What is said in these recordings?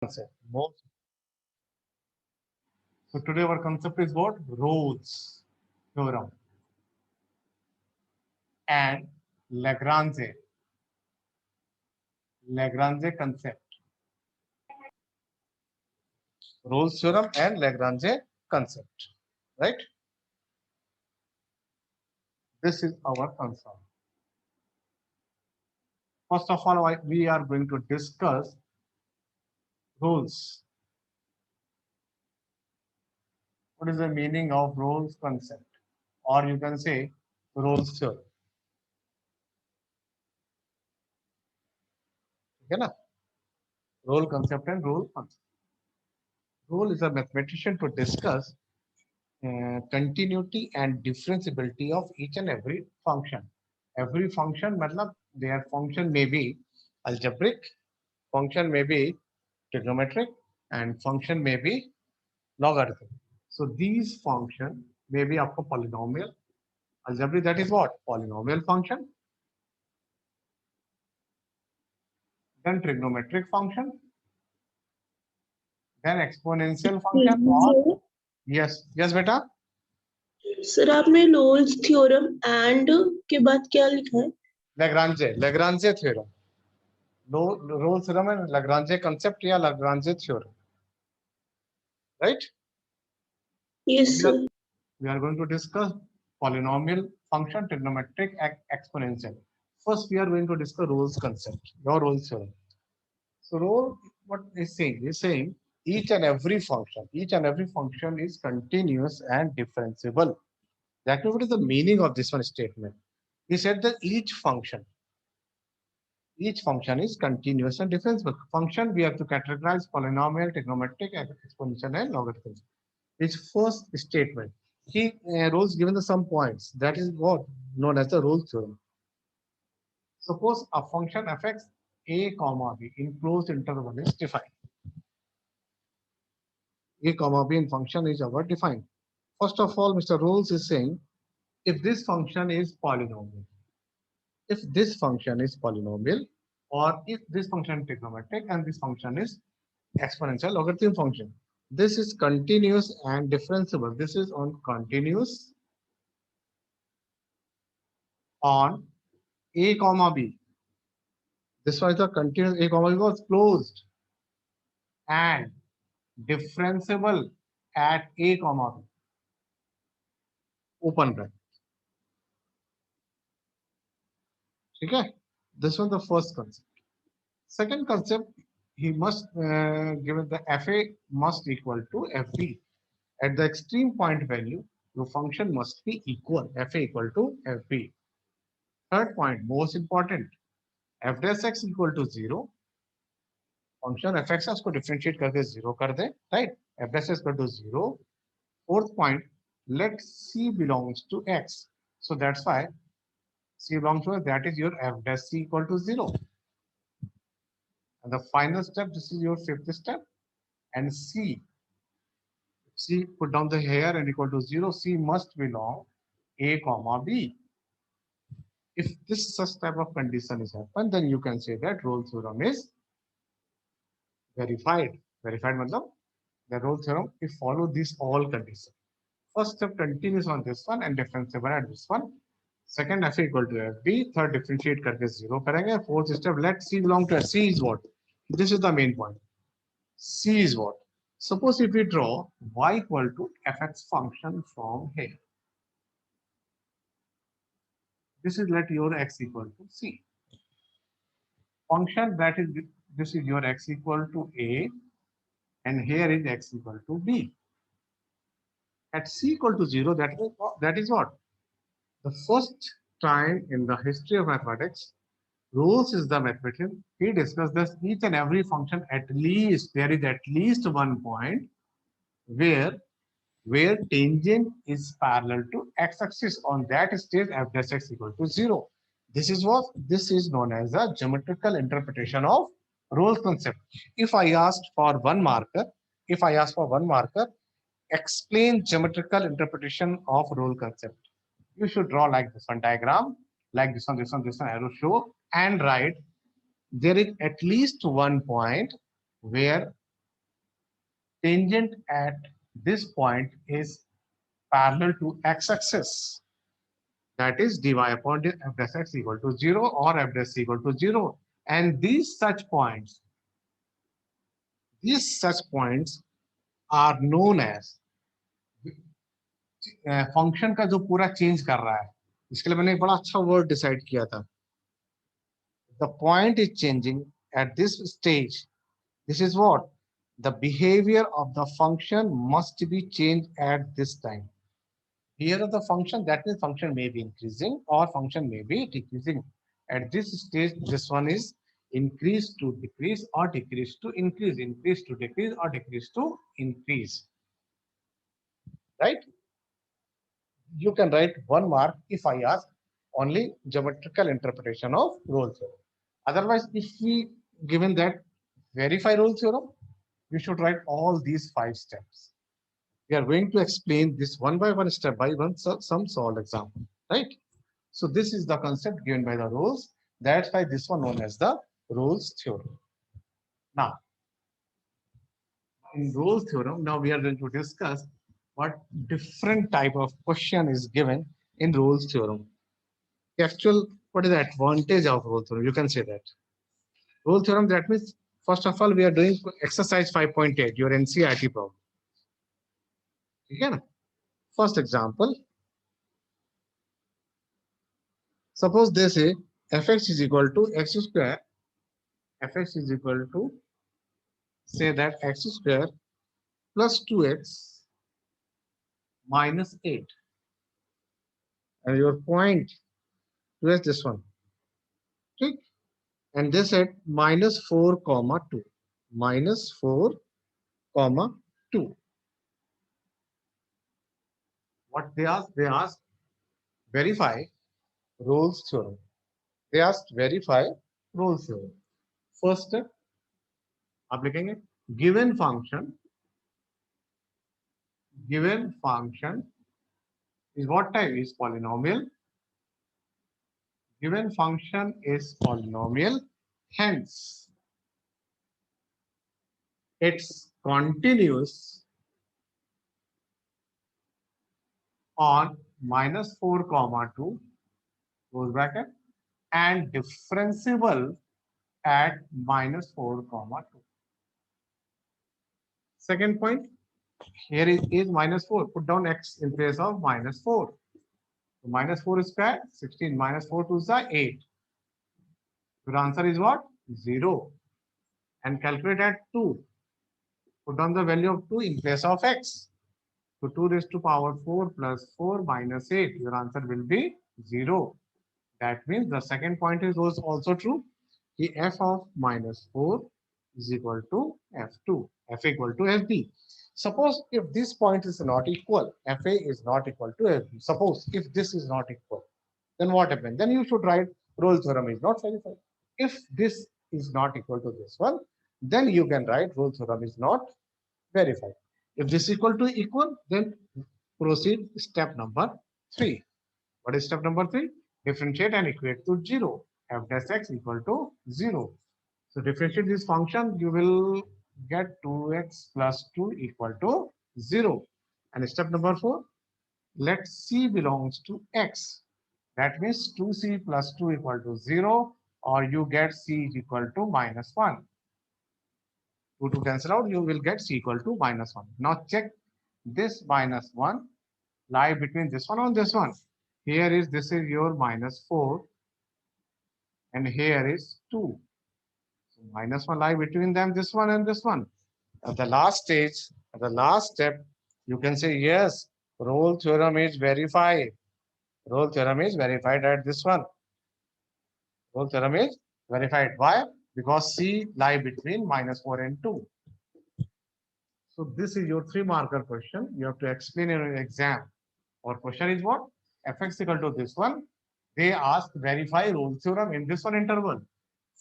concept. So today our concept is what? Rolle's theorem and Lagrange concept. Rolle's theorem and Lagrange concept. Right? This is our concern. First of all, we are going to discuss Rolle's. What is the meaning of Rolle's concept? Or you can say Rolle's theorem. Okay, na? Rolle concept and Rolle concept. Rolle is a mathematician to discuss continuity and differentiability of each and every function. Every function, matlab, their function may be algebraic, function may be trigonometric, and function may be logarithm. So these function may be of a polynomial. Algebraic, that is what? Polynomial function. Then trigonometric function. Then exponential function. Or, yes, beta. Sir आपने Rolle's theorem and के बाद क्या लिखा है? Lagrange theorem. Rolle's theorem and Lagrange concept या Lagrange theorem. Right? Yes, sir. We are going to discuss polynomial function, trigonometric, exponential. First, we are going to discuss Rolle's concept, your Rolle's theorem. So, Rolle, what is saying? Is saying each and every function is continuous and differentiable. Exactly what is the meaning of this one statement? He said that each function is continuous and differentiable. Function we have to categorize polynomial, trigonometric, exponential, and logarithm. His first statement. He Rolle's given the some points. That is what known as the Rolle's theorem. Suppose a function fx a comma b in closed interval is defined. A comma b in function is our defined. First of all, Mr. Rolle's is saying if this function is polynomial, or if this function is trigonometric and this function is exponential logarithm function, this is continuous and differentiable. This is on continuous on a comma b. This was the continuous a comma b was closed and differentiable at a comma b. Open bracket. Okay, this was the first concept. Second concept, he must given the fa must equal to fb. At the extreme point value, your function must be equal. Fa equal to fb. Third point, most important, f dash x equal to 0. Function fx को differentiate करके 0 कर दे, right? F dash x equal to 0. Fourth point, let c belongs to x. So that's why c belongs to x, that is your f dash c equal to 0. And the final step, this is your fifth step. And c put down the here and equal to 0, c must belong a comma b. If this such type of condition is happened, then you can say that Rolle's theorem is verified. Verified matlab the Rolle's theorem if follow these all conditions. First step continues on this one and differentiable at this one. Second f equal to fb. Third differentiate करके 0 करेंगे. Fourth step let c belong to s. C is what? This is the main point. C is what? Suppose if we draw y equal to fx function from here. This is let your x equal to c. Function that is this is your x equal to a and here is x equal to b. At c equal to 0, that is what? The first time in the history of mathematics, Rolle's is the mathematician. He discussed this each and every function at least there is at least one point where tangent is parallel to x-axis. On that stage, f dash x equal to 0. This is known as a geometrical interpretation of Rolle's concept. If I asked for one marker, explain geometrical interpretation of Rolle's concept. You should draw like this one diagram, like this one, arrow show, and write there is at least one point where tangent at this point is parallel to x-axis. That is dy upon f dash x equal to 0 or f dash equal to 0. And these such points are known as function का जो पूरा change कर रहा है. इसके लिए मैंने एक बड़ा अच्छा वर्ड डिसाइड किया था. The point is changing at this stage. This is what? The behavior of the function must be changed at this time. Here of the function, that means function may be increasing or function may be decreasing. At this stage, this one is increase to decrease or decrease to increase, increase to decrease or decrease to increase. Right? You can write 1 mark if I ask only geometrical interpretation of Rolle's theorem. Otherwise, if we given that verify Rolle's theorem, you should write all these 5 steps. We are going to explain this one by one, step by one, some solved example, right? So this is the concept given by the Rolle's. That's why this one known as the Rolle's theorem. Now, in Rolle's theorem, now we are going to discuss what different type of question is given in Rolle's theorem. The actual, what is the advantage of Rolle's theorem? You can say that. Rolle's theorem, that means, first of all, we are doing exercise 5.8, your NCERT problem. Okay? First example. Suppose they say fx is equal to x square. Fx is equal to, say that x square plus 2x minus 8. And your point, where's this one? Okay? And they said minus 4 comma 2. Minus 4 comma 2. What they asked? They asked verify Rolle's theorem. They asked verify Rolle's theorem. First step, आप लिखेंगे given function is what type? Is polynomial. Given function is polynomial, hence it's continuous on minus 4 comma 2 close bracket and differentiable at minus 4 comma 2. Second point, here is minus 4. Put down x in place of minus 4. So minus 4 square, 16 minus 4 to the 8. Your answer is what? 0. And calculate at 2. Put down the value of 2 in place of x. So 2 raised to power 4 plus 4 minus 8. Your answer will be 0. That means the second point is also true. The f of minus 4 is equal to f2. F equal to fb. Suppose if this point is not equal, fa is not equal to fb. Suppose if this is not equal, then what happens? Then you should write Rolle's theorem is not verified. If this is not equal to this one, then you can write Rolle's theorem is not verified. If this is equal, then proceed step number 3. What is step number 3? Differentiate and equate to 0. F dash x equal to 0. So differentiate this function, you will get 2x plus 2 equal to 0. And step number 4, let c belongs to x. That means 2c plus 2 equal to 0, or you get c is equal to minus 1. 2 to cancel out, you will get c equal to minus 1. Now check this minus 1 lie between this one and this one. Here is, this is your minus 4 and here is 2. So minus 1 lie between them, this one and this one. At the last stage, at the last step, you can say yes, Rolle's theorem is verified. Rolle's theorem is verified at this one. Rolle's theorem is verified. Why? Because C lie between minus 4 and 2. So this is your 3 marker question. You have to explain in an exam. Our question is what? Fx equal to this one. They ask verify Rolle's theorem in this one interval.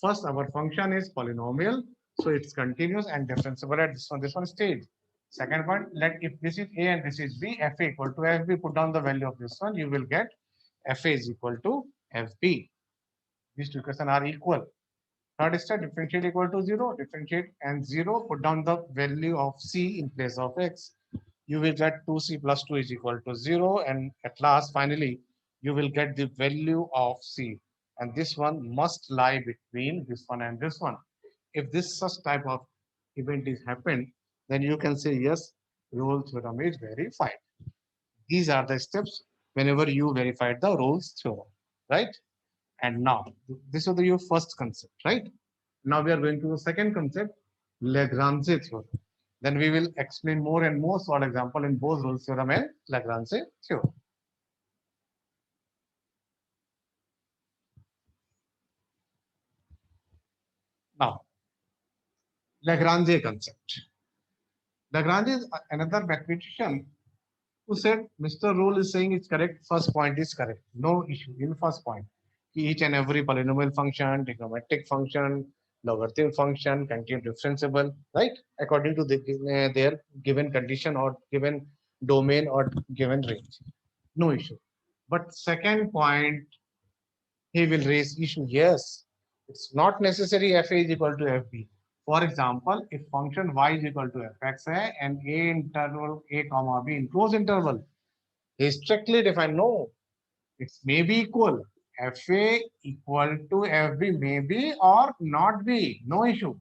First, our function is polynomial, so it's continuous and differentiable at this one stage. Second point, let if this is a and this is b, fa equal to fb. Put down the value of this one, you will get fa is equal to fb. These two equations are equal. Third step, differentiate equal to 0, differentiate and 0, put down the value of c in place of x. You will get 2c plus 2 is equal to 0. And at last, finally, you will get the value of c. And this one must lie between this one and this one. If this such type of event is happened, then you can say, yes, Rolle's theorem is verified. These are the steps whenever you verified the Rolle's theorem, right? And now, this was your first concept, right? Now we are going to the second concept, Lagrange theorem. Then we will explain more and more solid example in both Rolle's theorem and Lagrange theorem. Now, Lagrange concept. Lagrange is another mathematician who said Mr. Rolle is saying it's correct. First point is correct. No issue in first point. Each and every polynomial function, trigonometric function, logarithmic function contain differentiable, right? According to their given condition or given domain or given range. No issue. But second point, he will raise issue. Yes, it's not necessary fa is equal to fb. For example, if function y is equal to fx and a interval a comma b in closed interval is strictly defined. No, it's may be equal. FA equal to FB may be or not be. No issue.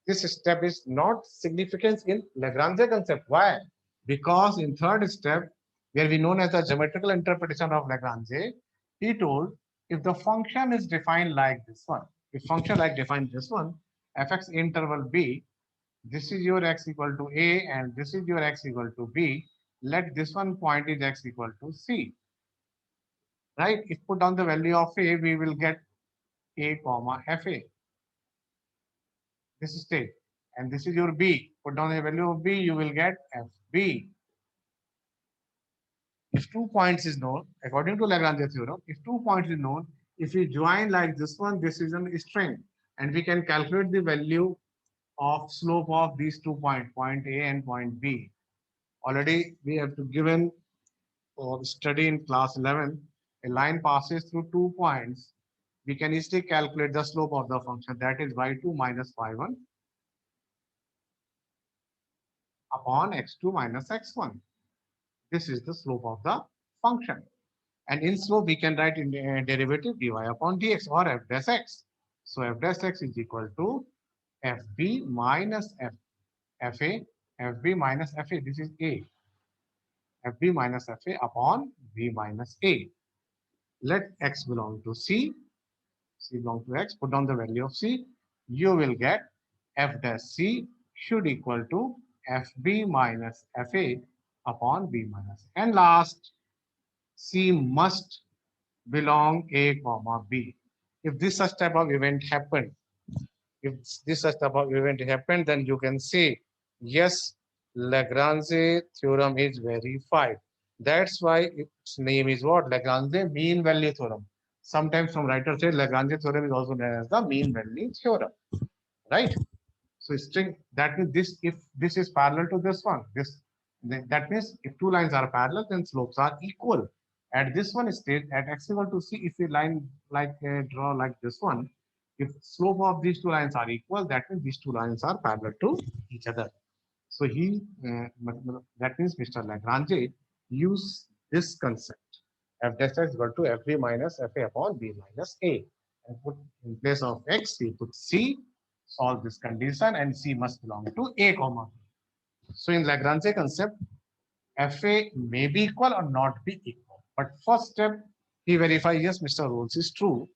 This step is not significant in Lagrange concept. Why? Because in third step, where we known as the geometrical interpretation of Lagrange, he told if the function is defined like this one, if function like defined this one, fx interval b, this is your x equal to a and this is your x equal to b, let this one point is x equal to c. Right? If put down the value of a, we will get a comma fa. This is state. And this is your b. Put down the value of b, you will get fb. If 2 points is known, according to Lagrange theorem, if 2 points is known, if we join like this one, this is a string. And we can calculate the value of slope of these 2 points, point A and point B. Already we have to given or study in class 11, a line passes through 2 points. We can easily calculate the slope of the function, that is y2 minus y1 upon x2 minus x1. This is the slope of the function. And in slope, we can write in derivative dy upon dx or f dash x. So f dash x is equal to fb minus fa, fb minus fa, this is a, fb minus fa upon b minus a. Let x belong to c, c belong to x, put down the value of c, you will get f dash c should equal to fb minus fa upon b minus. And last, c must belong a comma b. If this such type of event happened, if this such type of event happened, then you can say, yes, Lagrange theorem is verified. That's why its name is what? Lagrange mean value theorem. Sometimes some writers say Lagrange theorem is also known as the mean value theorem, right? So string, that means this, if this is parallel to this one, this, that means if two lines are parallel, then slopes are equal. At this one state, at x equal to c, if a line like draw like this one, if slope of these two lines are equal, that means these two lines are parallel to each other. So that means Mr. Lagrange use this concept. F dash x equal to fb minus fa upon b minus a. And put in place of x, we put c, solve this condition, and c must belong to a comma b. So in Lagrange concept, fa may be equal or not be equal. But first step, he verifies, yes, Mr. Rolle's is true.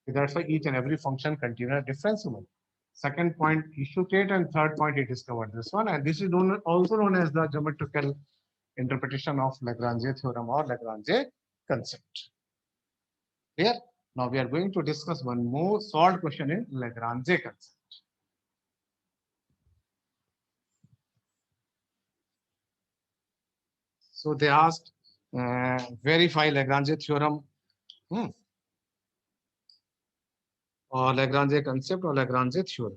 That's why each and every function contains a differentiable. Second point, issue state, and third point, he discovered this one. And this is also known as the geometrical interpretation of Lagrange theorem or Lagrange concept. Clear? Now we are going to discuss one more solved question in Lagrange concept. So they asked, verify Lagrange theorem or Lagrange concept or Lagrange theorem.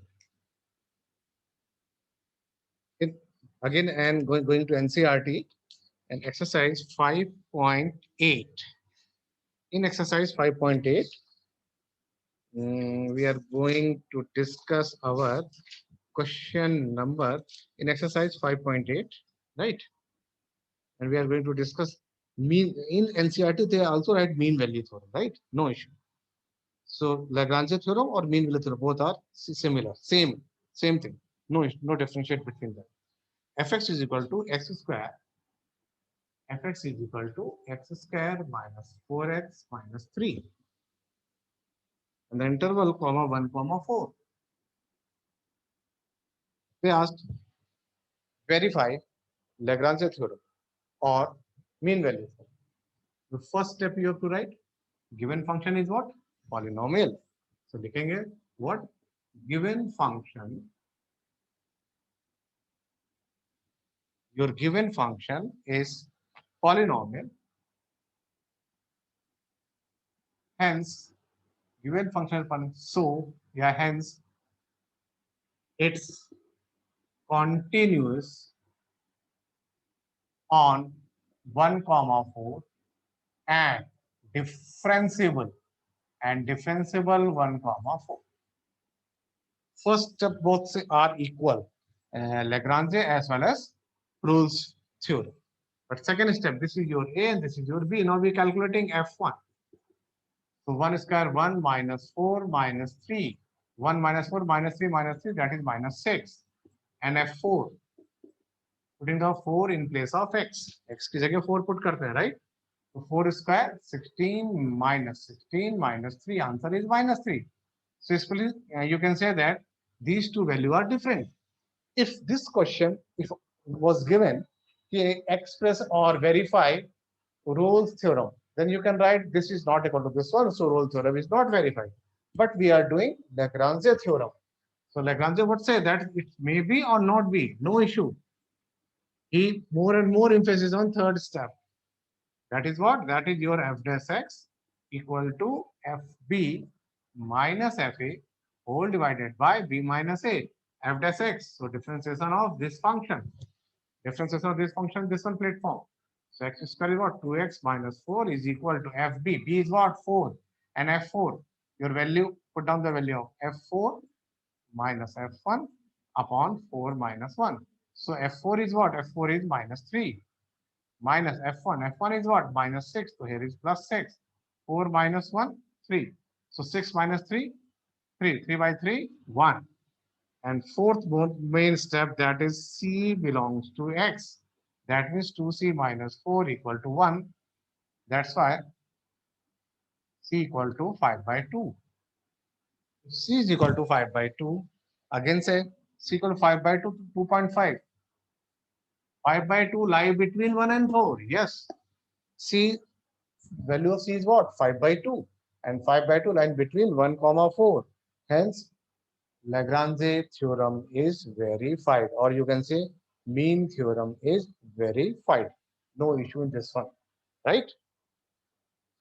Again, and going to NCERT and exercise 5.8. In exercise 5.8, we are going to discuss our question number in exercise 5.8, right? And we are going to discuss mean in NCRT. They also write mean value theorem, right? No issue. So Lagrange theorem or mean value theorem both are similar, same thing. No issue, no differentiate between them. Fx is equal to x square. Fx is equal to x square minus 4x minus 3. And the interval comma 1 comma 4. They asked verify Lagrange theorem or mean value theorem. The first step you have to write given function is what? Polynomial. So लिखेंगे what? Given function, your given function is polynomial. Hence, given function is polynomial. So, yeah, hence it's continuous on 1 comma 4 and differentiable 1 comma 4. First step both are equal, Lagrange as well as Rolle's theorem. But second step, this is your A and this is your B. Now we're calculating F1. So 1 square 1 minus 4 minus 3. 1 minus 4 minus 3 minus 3, that is minus 6. And F4, putting the 4 in place of x. X की जगह 4 put करते हैं, right? So 4 square 16 minus 3. Answer is minus 3. So you can say that these two values are different. If this question was given, express or verify Rolle's theorem, then you can write this is not equal to this one, so Rolle's theorem is not verified. But we are doing Lagrange theorem. So Lagrange would say that it may be or not be, no issue. He more and more emphasis on third step. That is what? That is your f dash x equal to fb minus fa whole divided by b minus a, f dash x. So differentiation of this function. Differentiation of this function, this one platform. So x square is what? 2x minus 4 is equal to fb. B is what? 4. And f4. Your value, put down the value of f4 minus f1 upon 4 minus 1. So f4 is what? F4 is minus 3 minus f1. F1 is what? Minus 6. So here is plus 6. 4 minus 1, 3. So 6 minus 3, 3. 3 by 3, 1. And fourth main step, that is C belongs to X. That means 2C minus 4 equal to 1. That's why C equal to 5 by 2. C is equal to 5 by 2. Again say C equal to 5 by 2 to 2.5. 5 by 2 lie between 1 and 4. Yes. C, value of C is what? 5 by 2. And 5 by 2 lie between 1 comma 4. Hence, Lagrange theorem is verified, or you can say mean theorem is verified. No issue in this one, right?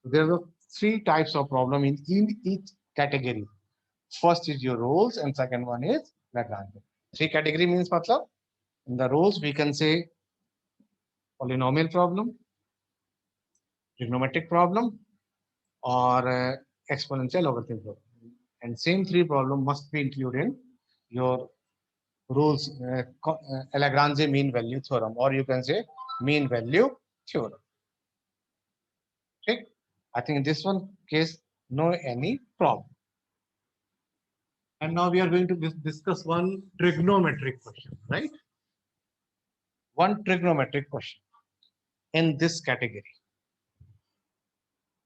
There are 3 types of problem in each category. First is your Rolle's and second one is Lagrange. 3 category means matlab, in the Rolle's we can say polynomial problem, trigonometric problem, or exponential logarithm problem. And same 3 problem must be included in your Rolle's Lagrange mean value theorem, or you can say mean value theorem. Okay? I think in this one case, no any problem. And now we are going to discuss one trigonometric question, right? One trigonometric question in this category.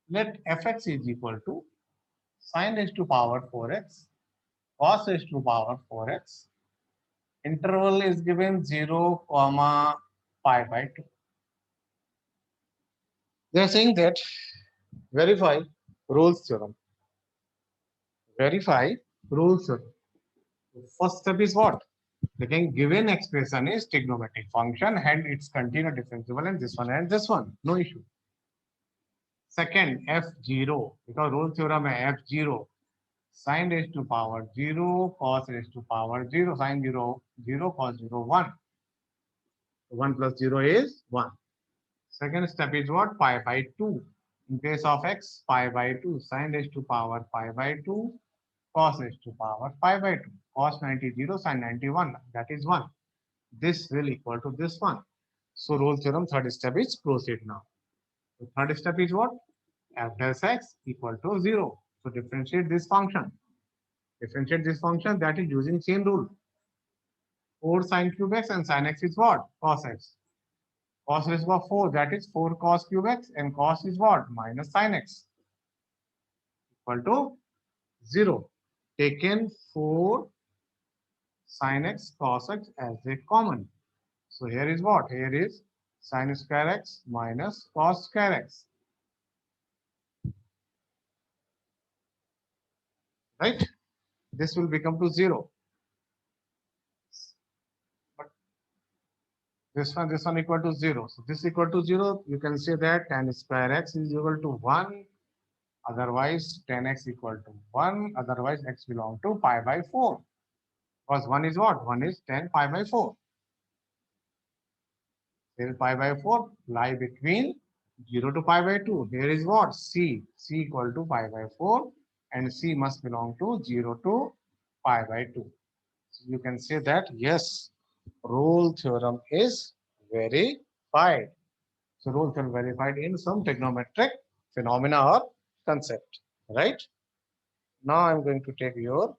Let fx is equal to sin raised to power 4x, cos raised to power 4x. Interval is given 0, pi by 2. They are saying that verify Rolle's theorem. Verify Rolle's theorem. First step is what? The given expression is trigonometric function and it's continuous differentiable and this one. No issue. Second, f0, because Rolle's theorem is f0. Sin raised to power 0, cos raised to power 0, sin 0, 0, cos 0, 1. 1 plus 0 is 1. Second step is what? Pi by 2. In case of x, pi by 2. Sin raised to power pi by 2. cos h to power pi by 2. Cos 90 0, sin 91, that is 1. This will equal to this one. So Rolle's theorem third step is proceed now. The third step is what? F dash x equal to 0. So differentiate this function. Differentiate this function, that is using chain rule. 4 sin cube x and sin x is what? Cos x. Cos raised by 4, that is 4 cos cube x, and cos is what? Minus sin x equal to 0. Taken 4 sin x cos x as a common. So here is what? Here is sin square x minus cos square x. Right? This will become to 0. But this one equal to 0. So this equal to 0. You can say that tan square x is equal to 1. Otherwise, tan x equal to 1. Otherwise, x belong to pi by 4. Because 1 is what? 1 is tan pi by 4. Here is pi by 4 lie between 0 to pi by 2. Here is what? C. C equal to pi by 4. And C must belong to 0 to pi by 2. So you can say that yes, Rolle theorem is verified. So Rolle theorem verified in some trigonometric phenomena or concept. Right? Now I'm going to take your